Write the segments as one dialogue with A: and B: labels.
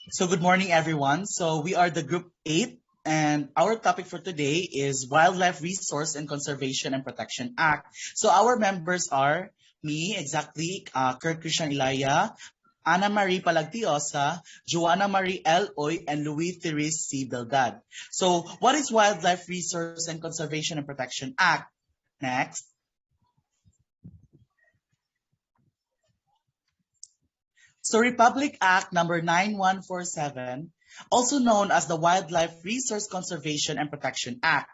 A: So good morning, everyone. So we are the Group 8, and our topic for today is Wildlife Resource and Conservation and Protection Act. So our members are me, exactly, Kurt Christian Ilaya, Ana Marie Palagtiosa, Joanna Marie L. Oy, and Louis Therese C. Belgad. So what is Wildlife Resource and Conservation and Protection Act? Next. So Republic Act number 9147, also known as the Wildlife Resource Conservation and Protection Act.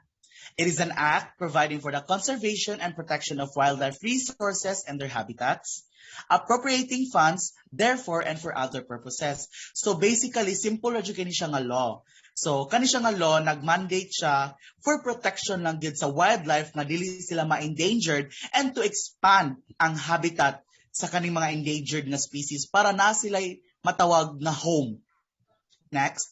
A: It is an act providing for the conservation and protection of wildlife resources and their habitats, appropriating funds, therefore, and for other purposes. So basically, simple ra jud kini siya nga law. So kani siya nga law, nag-mandate siya for protection lang gid sa wildlife nga dili sila ma-endangered and to expand ang habitat sa kaning mga endangered na species para na sila matawag na home. Next.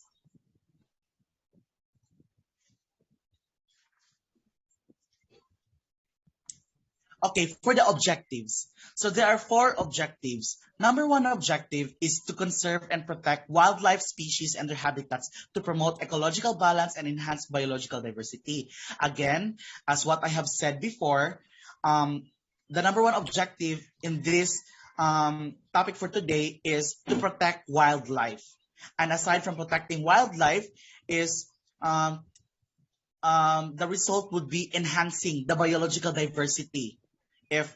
A: Okay, for the objectives. So there are 4 objectives. Number 1 objective is to conserve and protect wildlife species and their habitats to promote ecological balance and enhance biological diversity. Again, as what I have said before, the number 1 objective in this topic for today is to protect wildlife. And aside from protecting wildlife is the result would be enhancing the biological diversity if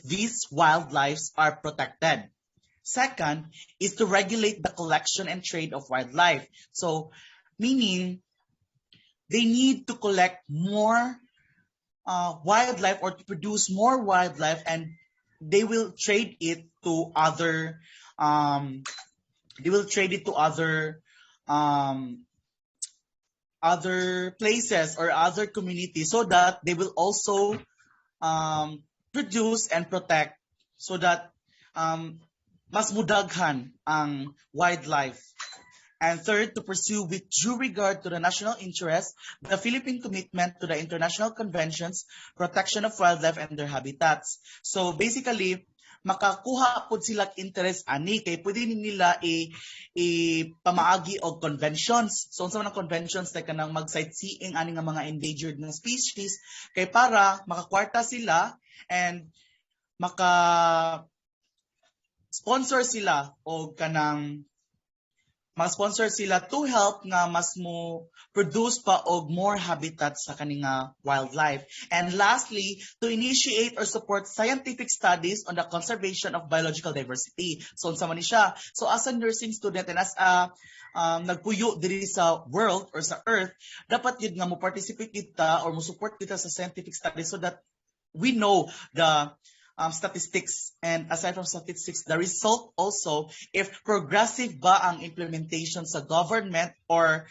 A: these wildlife are protected. Second is to regulate the collection and trade of wildlife. So, meaning they need to collect more wildlife or to produce more wildlife, and they will trade it to other other places or other communities so that they will also produce and protect so that mas mudaghan ang wildlife. And third, to pursue with due regard to the national interest, the Philippine commitment to the international conventions, protection of wildlife and their habitats. So basically, makakuha po sila interest ani kay pwede nila pamaagi og conventions. So unsa man ang conventions like kanang mag-sightseeing ani nga mga endangered na species kay para makakwarta sila and maka sponsor sila o kanang ma-sponsor sila to help nga mas mo produce pa og more habitat sa kaninga wildlife. And lastly, to initiate or support scientific studies on the conservation of biological diversity. So unsa man ni siya? So as a nursing student and as a nagpuyo diri sa world or sa earth, dapat yun nga mo participate kita or mo support kita sa scientific studies so that we know the statistics, and aside from statistics, the result also if progressive ba ang implementation sa government or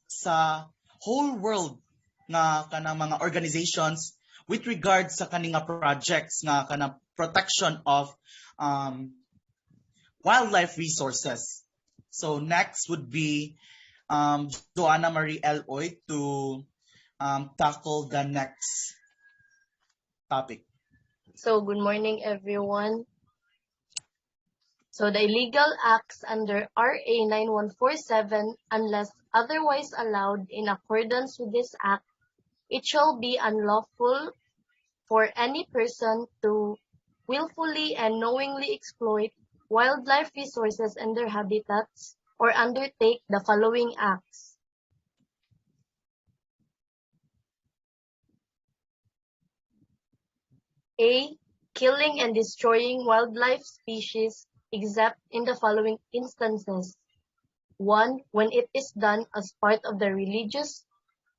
A: sa whole world nga kanang mga organizations with regard sa kaninga projects nga kanang protection of wildlife resources. So next would be Joanna Marie L. Oy to tackle the next topic.
B: So, good morning, everyone. So, the illegal acts under RA 9147, unless otherwise allowed in accordance with this act, it shall be unlawful for any person to willfully and knowingly exploit wildlife resources and their habitats or undertake the following acts. A. Killing and destroying wildlife species except in the following instances. 1. When it is done as part of the religious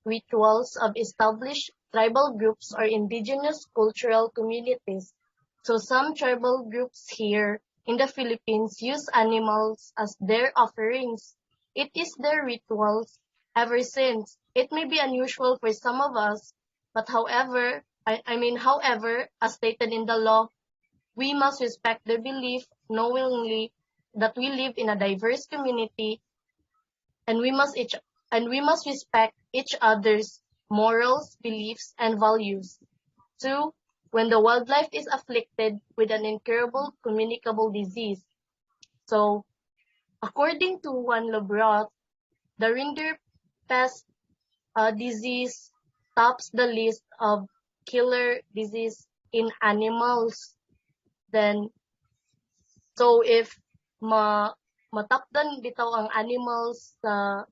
B: rituals of established tribal groups or indigenous cultural communities. So some tribal groups here in the Philippines use animals as their offerings. It is their rituals ever since. It may be unusual for some of us, but however, as stated in the law, we must respect their belief, knowingly that we live in a diverse community, and we must respect each other's morals, beliefs, and values. 2. When the wildlife is afflicted with an incurable communicable disease. So, According to Juan Lobroth, the rinderpest disease tops the list of killer disease in animals. Then, so if matapdan bitaw ang animals sa,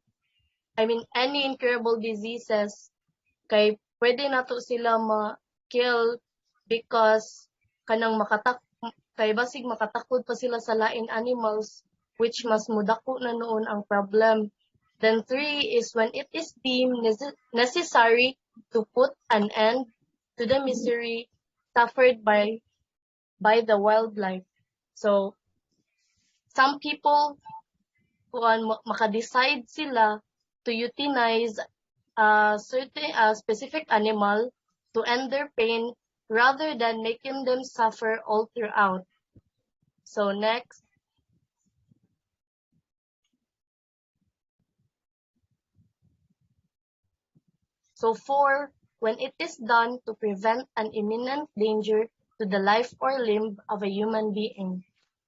B: any incurable diseases, kay pwede nato sila ma-kill because kanang kay basig makatakod pa sila sa lain animals, which mas mudako na noon ang problem. Then 3 is when it is deemed necessary to put an end to the misery suffered by the wildlife. So, some people makadecide sila to euthanize a specific animal to end their pain rather than making them suffer all throughout. So next. So 4, when it is done to prevent an imminent danger to the life or limb of a human being.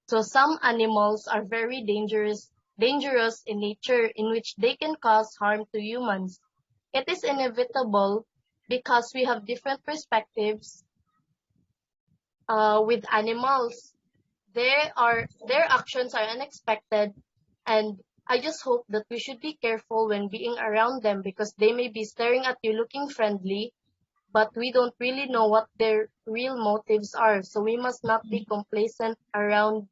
B: So some animals are very dangerous in nature, in which they can cause harm to humans. It is inevitable because we have different perspectives with animals. Their actions are unexpected, and I just hope that we should be careful when being around them, because they may be staring at you looking friendly, but we don't really know what their real motives are. So we must not be complacent around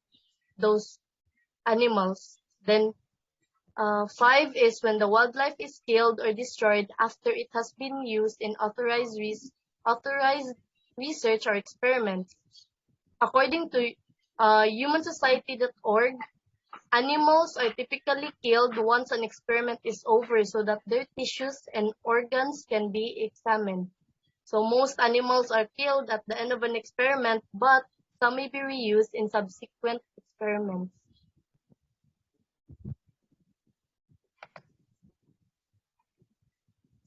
B: those animals. Then 5 is when the wildlife is killed or destroyed after it has been used in authorized research or experiments. According to humansociety.org, animals are typically killed once an experiment is over so that their tissues and organs can be examined. So most animals are killed at the end of an experiment, but some may be reused in subsequent experiments.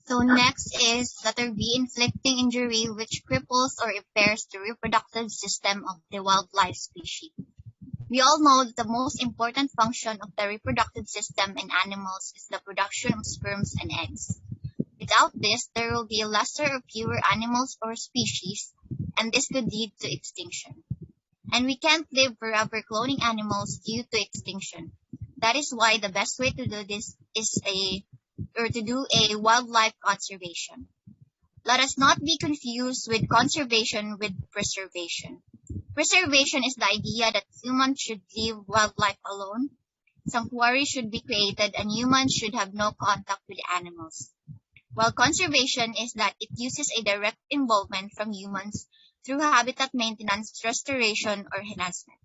C: So next is letter B, inflicting injury which cripples or impairs the reproductive system of the wildlife species. We all know that the most important function of the reproductive system in animals is the production of sperms and eggs. Without this, there will be lesser or fewer animals or species, and this could lead to extinction. And we can't live forever cloning animals due to extinction. That is why the best way to do this is to do a wildlife conservation. Let us not be confused with conservation with preservation. Preservation is the idea that humans should leave wildlife alone. Sanctuaries should be created and humans should have no contact with animals. While conservation is that it uses a direct involvement from humans through habitat maintenance, restoration, or enhancement.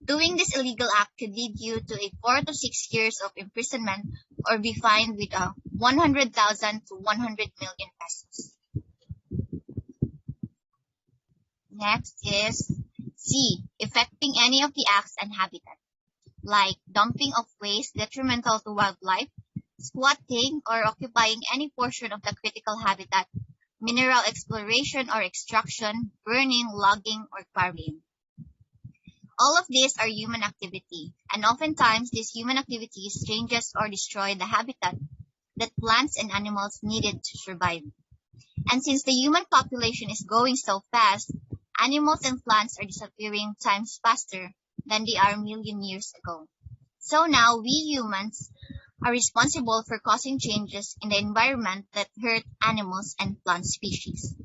C: Doing this illegal act could lead you to a 4 to 6 years of imprisonment or be fined with 100,000 to 100 million pesos. Next is C, affecting any of the acts and habitat, like dumping of waste detrimental to wildlife, squatting or occupying any portion of the critical habitat, mineral exploration or extraction, burning, logging, or quarrying. All of these are human activity, and oftentimes these human activities changes or destroy the habitat that plants and animals needed to survive. And since the human population is growing so fast, animals and plants are disappearing times faster than they are a million years ago. So now we humans are responsible for causing changes in the environment that hurt animals and plant species.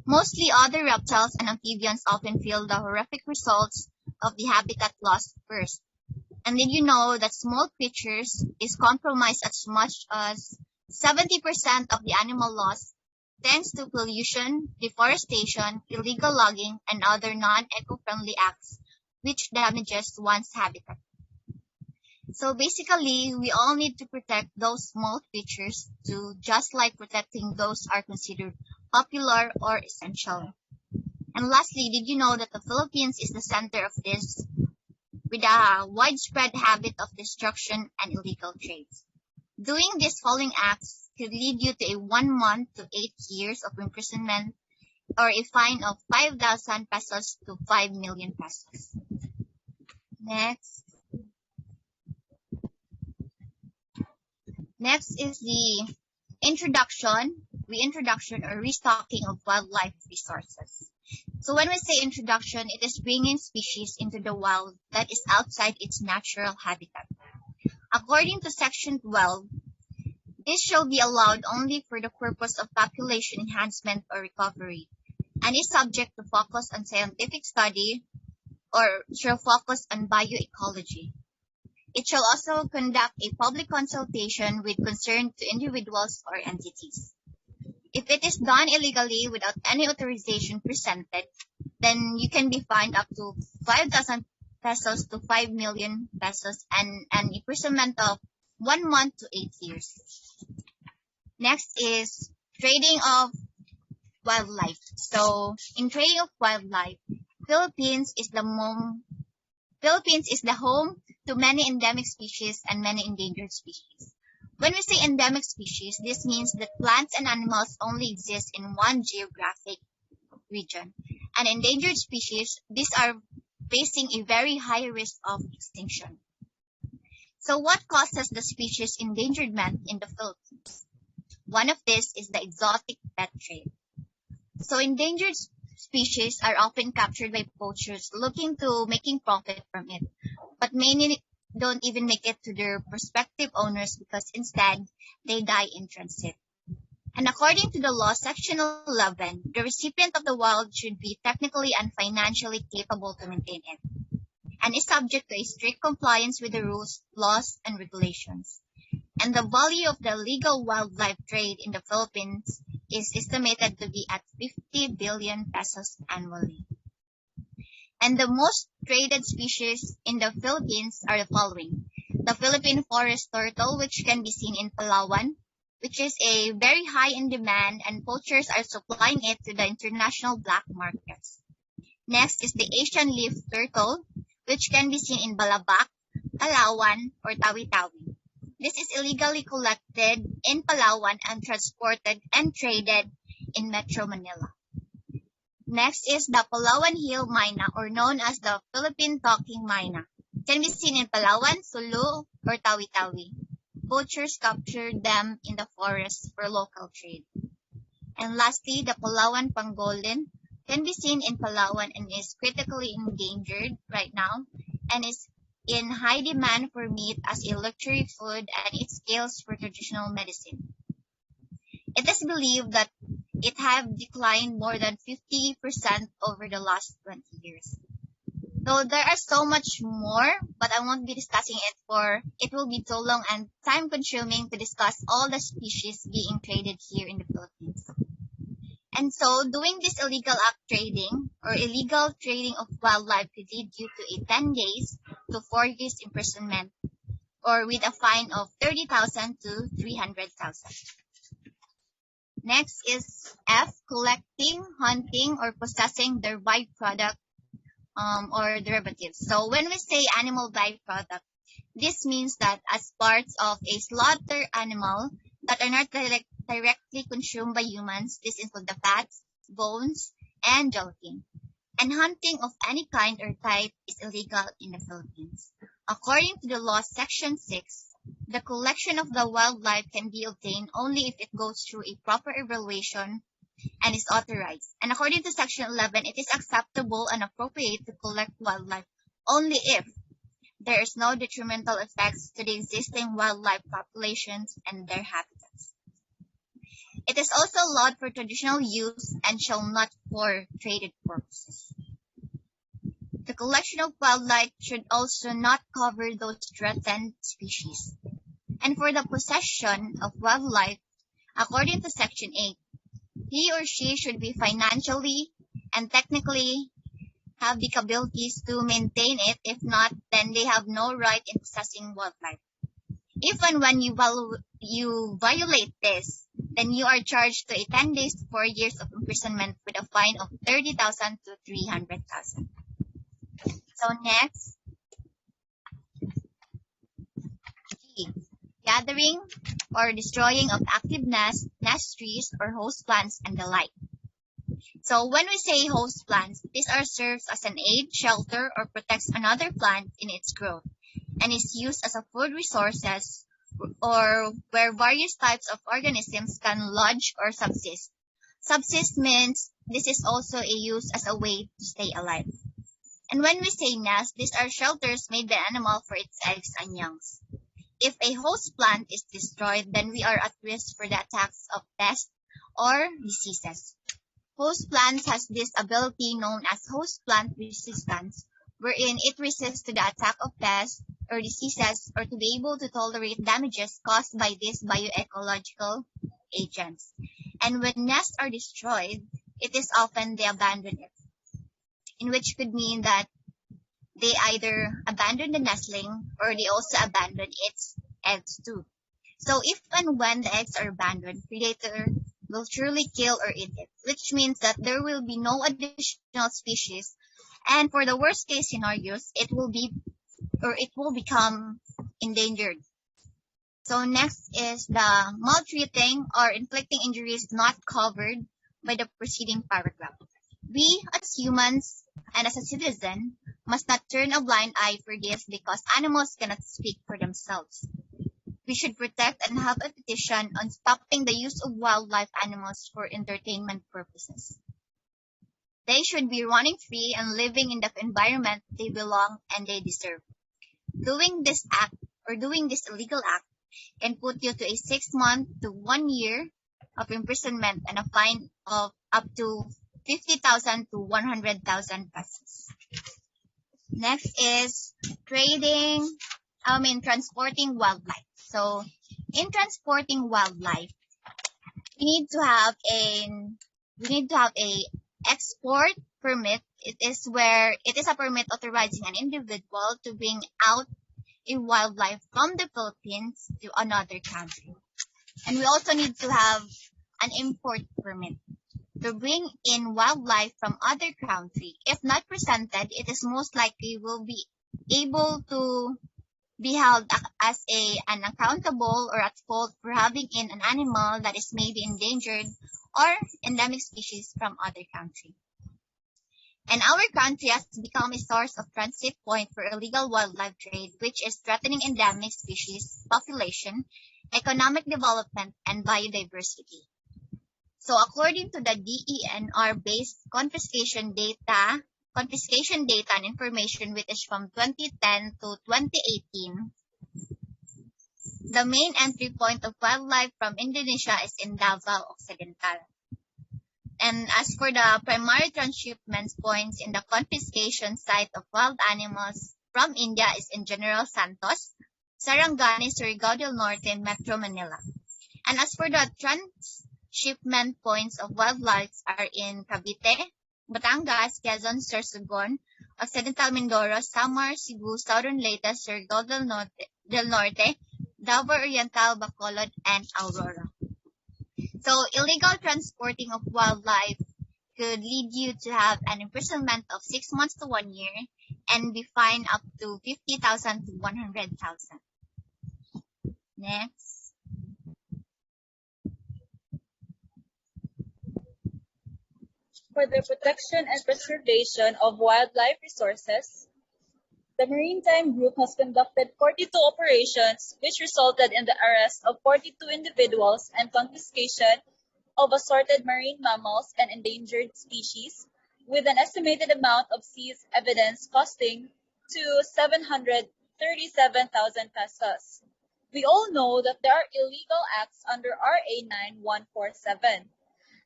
C: Mostly other reptiles and amphibians often feel the horrific results of the habitat loss first. And did you know that small creatures is compromised as much as 70% of the animal loss thanks to pollution, deforestation, illegal logging, and other non-eco-friendly acts which damages one's habitat. So basically, we all need to protect those small creatures too, just like protecting those are considered popular or essential. And lastly, did you know that the Philippines is the center of this, with a widespread habit of destruction and illegal trades? Doing these following acts could lead you to a 1 month to 8 years of imprisonment or a fine of 5,000 pesos to 5 million pesos. Next. Next is the reintroduction or restocking of wildlife resources. So when we say introduction, it is bringing species into the wild that is outside its natural habitat. According to Section 12, this shall be allowed only for the purpose of population enhancement or recovery, and is subject to focus on scientific study or shall focus on bioecology. It shall also conduct a public consultation with concern to individuals or entities. If it is done illegally without any authorization presented, then you can be fined up to 5,000 pesos to 5 million pesos and an imprisonment of 1 month to 8 years. Next is trading of wildlife. So, in trading of wildlife, Philippines is the home to many endemic species and many endangered species. When we say endemic species, this means that plants and animals only exist in one geographic region. And endangered species, these are facing a very high risk of extinction. So what causes the species endangerment in the Philippines? One of these is the exotic pet trade. So endangered species are often captured by poachers looking to making profit from it, but many don't even make it to their prospective owners because instead they die in transit. And according to the law, Section 11, the recipient of the wild should be technically and financially capable to maintain it, and is subject to a strict compliance with the rules, laws, and regulations. And the value of the legal wildlife trade in the Philippines is estimated to be at 50 billion pesos annually. And the most traded species in the Philippines are the following. The Philippine forest turtle, which can be seen in Palawan, which is a very high in demand, and poachers are supplying it to the international black markets. Next is the Asian leaf turtle, which can be seen in Balabac, Palawan, or Tawi-Tawi. This is illegally collected in Palawan and transported and traded in Metro Manila. Next is the Palawan Hill Myna, or known as the Philippine Talking Myna. It can be seen in Palawan, Sulu, or Tawi-Tawi. Poachers captured them in the forest for local trade. And lastly, the Palawan Pangolin can be seen in Palawan and is critically endangered right now and is in high demand for meat as a luxury food and its scales for traditional medicine. It is believed that it have declined more than 50% over the last 20 years. So there are so much more, but I won't be discussing it for it will be too long and time consuming to discuss all the species being traded here in the Philippines. And so doing this illegal act trading or illegal trading of wildlife could lead you to a 10 days to 4 years imprisonment or with a fine of 30,000 to 300,000. Next is F, collecting, hunting, or possessing their byproduct or derivatives. So when we say animal byproduct, this means that as parts of a slaughtered animal that are not directly consumed by humans, this includes the fats, bones, and gelatin. And hunting of any kind or type is illegal in the Philippines. According to the law, Section 6, the collection of the wildlife can be obtained only if it goes through a proper evaluation and is authorized. And according to Section 11, it is acceptable and appropriate to collect wildlife only if there is no detrimental effects to the existing wildlife populations and their habitats. It is also allowed for traditional use and shall not for traded purposes. The collection of wildlife should also not cover those threatened species. And for the possession of wildlife, according to Section 8, he or she should be financially and technically have the capabilities to maintain it. If not, then they have no right in possessing wildlife. If and when you violate this, then you are charged to a 10 days to 4 years of imprisonment with a fine of 30,000 to 300,000. So next, G, gathering or destroying of active nest trees or host plants and the like. So when we say host plants, these are serves as an aid, shelter, or protects another plant in its growth, and is used as a food resources or where various types of organisms can lodge or subsist. Subsist means this is also a use as a way to stay alive. And when we say nest, these are shelters made by animal for its eggs and youngs. If a host plant is destroyed, then we are at risk for the attacks of pests or diseases. Host plants has this ability known as host plant resistance, wherein it resists to the attack of pests or diseases or to be able to tolerate damages caused by these bioecological agents. And when nests are destroyed, it is often they abandon it, in which could mean that they either abandon the nestling or they also abandon its eggs too. So if and when the eggs are abandoned, predator will surely kill or eat it, which means that there will be no additional species. And for the worst case scenarios, it will become endangered. So next is the maltreating or inflicting injuries not covered by the preceding paragraph. We as humans and as a citizen must not turn a blind eye for this because animals cannot speak for themselves. We should protect and have a petition on stopping the use of wildlife animals for entertainment purposes. They should be running free and living in the environment they belong and they deserve. Doing this act or doing this illegal act can put you to a 6-month to 1 year of imprisonment and a fine of up to 50,000 to 100,000 pesos. Next is transporting wildlife. So, in transporting wildlife, we need to have a export permit. It is a permit authorizing an individual to bring out a wildlife from the Philippines to another country. And we also need to have an import permit to bring in wildlife from other country. If not presented, it is most likely will be able to be held as an accountable or at fault for having in an animal that is maybe endangered or endemic species from other country. And our country has become a source of transit point for illegal wildlife trade, which is threatening endemic species, population, economic development, and biodiversity. So according to the DENR-based confiscation data and information which is from 2010 to 2018, the main entry point of wildlife from Indonesia is in Davao Occidental. And as for the primary transshipment points in the confiscation site of wild animals from India is in General Santos, Sarangani, Surigao del Norte, and Metro Manila. And as for the transshipment points of wildlife are in Cavite, Batangas, Quezon, Sorsogon, Occidental Mindoro, Samar, Cebu, Southern Leyte, Surigao del Norte, Davao Oriental, Bacolod, and Aurora. So illegal transporting of wildlife could lead you to have an imprisonment of 6 months to 1 year and be fined up to 50,000 to 100,000. Next.
D: For the protection and preservation of wildlife resources, the Maritime Group has conducted 42 operations which resulted in the arrest of 42 individuals and confiscation of assorted marine mammals and endangered species with an estimated amount of seized evidence costing to 737,000 pesos. We all know that there are illegal acts under RA 9147,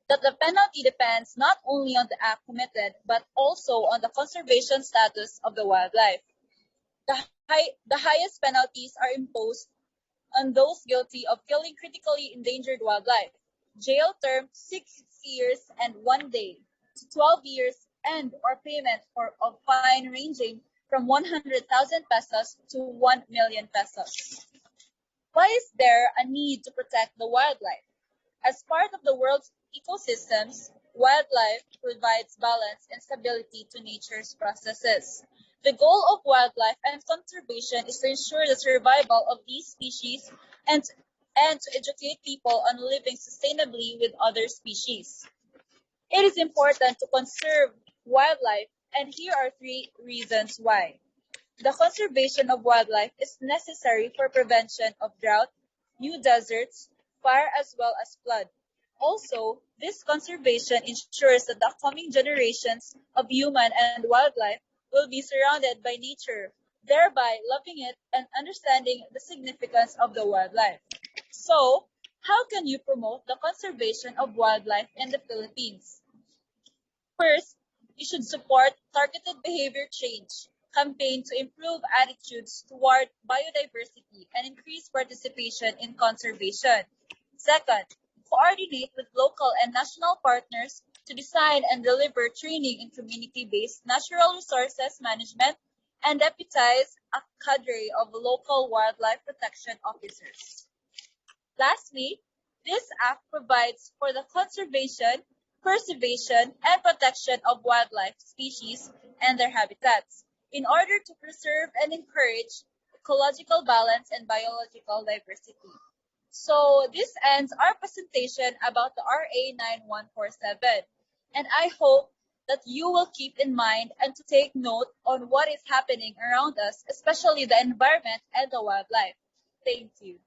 D: that the penalty depends not only on the act committed but also on the conservation status of the wildlife. The highest penalties are imposed on those guilty of killing critically endangered wildlife. Jail term 6 years and 1 day to 12 years and or payment of fine ranging from 100,000 pesos to 1 million pesos. Why is there a need to protect the wildlife? As part of the world's ecosystems, wildlife provides balance and stability to nature's processes. The goal of wildlife and conservation is to ensure the survival of these species and to educate people on living sustainably with other species. It is important to conserve wildlife, and here are 3 reasons why. The conservation of wildlife is necessary for prevention of drought, new deserts, fire as well as flood. Also, this conservation ensures that the upcoming generations of human and wildlife will be surrounded by nature, thereby loving it and understanding the significance of the wildlife. So, how can you promote the conservation of wildlife in the Philippines? First, you should support targeted behavior change campaign to improve attitudes toward biodiversity and increase participation in conservation. Second, coordinate with local and national partners to design and deliver training in community-based natural resources management and deputize a cadre of local wildlife protection officers. Lastly, this act provides for the conservation, preservation, and protection of wildlife species and their habitats in order to preserve and encourage ecological balance and biological diversity. So this ends our presentation about the RA 9147, and I hope that you will keep in mind and to take note on what is happening around us, especially the environment and the wildlife. Thank you.